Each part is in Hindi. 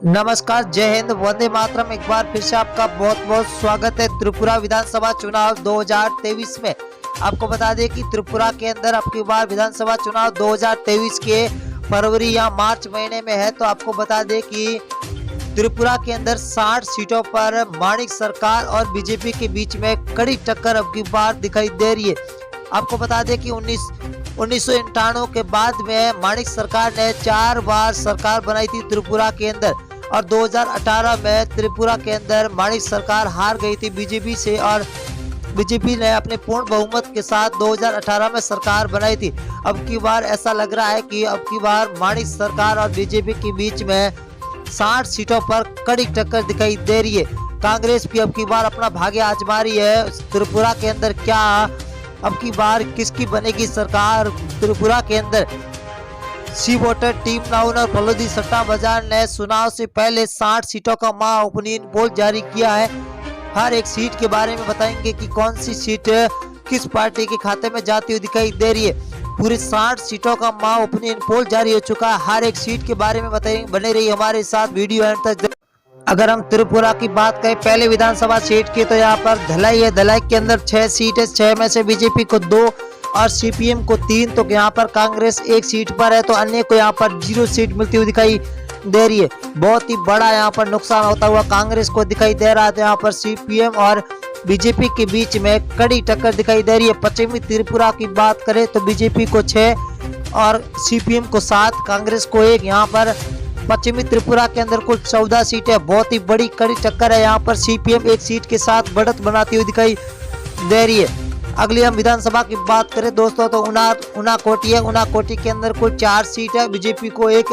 नमस्कार, जय हिंद, वंदे मातरम। एक बार फिर से आपका बहुत बहुत स्वागत है त्रिपुरा विधानसभा चुनाव 2023 में। आपको बता दें कि त्रिपुरा के अंदर अब की बार विधानसभा चुनाव 2023 के फरवरी या मार्च महीने में है। तो आपको बता दें कि त्रिपुरा के अंदर 60 सीटों पर माणिक सरकार और बीजेपी के बीच में कड़ी टक्कर अब की बार दिखाई दे रही है। आपको बता दें कि 1991 के बाद में माणिक सरकार ने 4 बार सरकार बनाई थी त्रिपुरा के अंदर, और 2018 में त्रिपुरा के अंदर माणिक सरकार हार गई थी बीजेपी से, और बीजेपी ने अपने पूर्ण बहुमत के साथ 2018 में सरकार बनाई थी। अब की बार ऐसा लग रहा है कि अब की बार माणिक सरकार और बीजेपी के बीच में 60 सीटों पर कड़ी टक्कर दिखाई दे रही है। कांग्रेस भी अब की बार अपना भाग्य आजमा रही है त्रिपुरा के अंदर। क्या अब की बार किसकी बनेगी सरकार त्रिपुरा के अंदर? सी वोटर टीम नाउन और फलोदी सट्टा बाजार ने चुनाव से पहले 60 सीटों का महा ओपिनियन पोल जारी किया है। हर एक सीट के बारे में बताएंगे कि कौन सी सीट किस पार्टी के खाते में जाती हुई दिखाई दे रही है। पूरी 60 सीटों का महा ओपिनियन पोल जारी हो चुका है। हर एक सीट के बारे में बताएंगे, बने रही हमारे साथ वीडियो एंड तक। अगर हम त्रिपुरा की बात करें पहले विधानसभा सीट की, तो यहाँ पर धलाई है। धलाई के अंदर 6 सीट है, 6 में से बीजेपी को 2 और सीपीएम को 3। तो यहाँ पर कांग्रेस 1 सीट पर है, तो अन्य को यहाँ पर 0 सीट मिलती हुई दिखाई दे रही है। बहुत ही बड़ा यहाँ पर नुकसान होता हुआ कांग्रेस को दिखाई दे रहा था। यहाँ पर सीपीएम और बीजेपी के बीच में कड़ी टक्कर दिखाई दे रही है। पश्चिमी त्रिपुरा की बात करें तो बीजेपी को 6 और सीपीएम को 7, कांग्रेस को 1। यहाँ पर पश्चिमी त्रिपुरा के अंदर कुल 14 सीटें, बहुत ही बड़ी कड़ी टक्कर है। यहाँ पर सीपीएम 1 सीट के साथ बढ़त बनाती हुई दिखाई दे रही है। अगली हम विधानसभा की बात करें दोस्तों, तो उनाकोटी है। उनाकोटी के अंदर कुल 4 सीट है, बीजेपी को 1,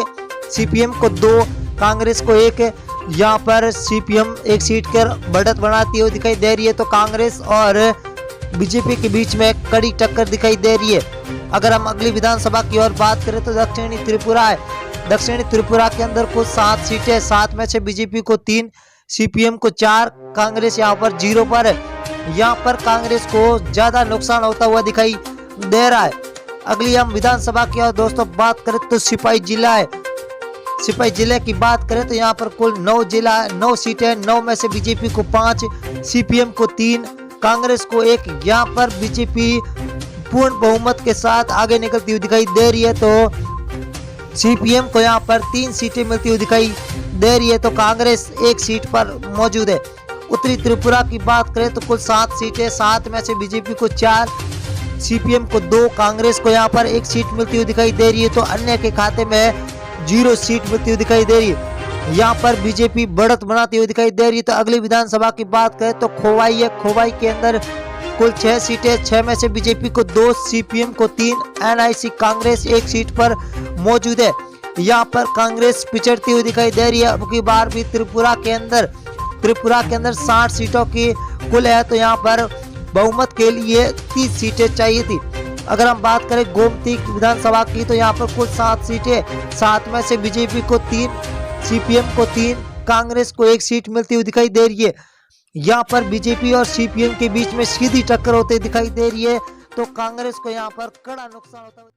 सीपीएम को 2, कांग्रेस को 1। यहाँ पर सीपीएम 1 सीट कर बढ़त बनाती हुई दिखाई दे रही है। तो कांग्रेस और बीजेपी के बीच में कड़ी टक्कर दिखाई दे रही है। अगर हम अगली विधानसभा की ओर बात करें तो दक्षिणी त्रिपुरा है। दक्षिणी त्रिपुरा के अंदर कुल 7 सीटें, 7 में से बीजेपी को 3, सीपीएम को 4, कांग्रेस यहाँ पर 0 पर है। यहाँ पर कांग्रेस को ज्यादा नुकसान होता हुआ दिखाई दे रहा है। अगली हम विधानसभा की ओर दोस्तों बात करें तो सिपाही जिला है। सिपाही जिले की बात करें तो यहाँ पर कुल 9 सीटें, 9 में से बीजेपी को 5, सीपीएम को 3, कांग्रेस को 1। यहाँ पर बीजेपी पूर्ण बहुमत के साथ आगे निकलती हुई दिखाई दे रही है। तो सीपीएम को यहाँ पर 3 सीटें मिलती हुई दिखाई दे रही है। तो कांग्रेस 1 सीट पर मौजूद है। उत्तरी त्रिपुरा की बात करें तो कुल 7 सीटें, 7 में से बीजेपी को 4, सीपीएम को 2, कांग्रेस को यहाँ पर 1 सीट मिलती हुई दिखाई दे रही है। तो अन्य के खाते में 0 सीट मिलती हुई दिखाई दे रही है। यहाँ पर बीजेपी बढ़त बनाती हुई दिखाई दे रही है। तो अगली विधानसभा की बात करें तो खोवाई है। खोवाई के अंदर कुल 6 सीटें, 6 में से बीजेपी को 2, सीपीएम को 3, एनआईसी कांग्रेस 1 सीट पर मौजूद है। यहाँ पर कांग्रेस पिछड़ती हुई दिखाई दे रही है। अब की बार भी त्रिपुरा के अंदर 60 सीटों की कुल है, तो यहाँ पर बहुमत के लिए 30 सीटें चाहिए थी। अगर हम बात करें गोमती विधानसभा की, तो यहाँ पर कुल 7 सीटें, 7 में से बीजेपी को 3, सीपीएम को 3, कांग्रेस को 1 सीट मिलती हुई दिखाई दे रही है। यहाँ पर बीजेपी और सीपीएम के बीच में सीधी टक्कर होते दिखाई दे रही है। तो कांग्रेस को यहाँ पर कड़ा नुकसान होता है।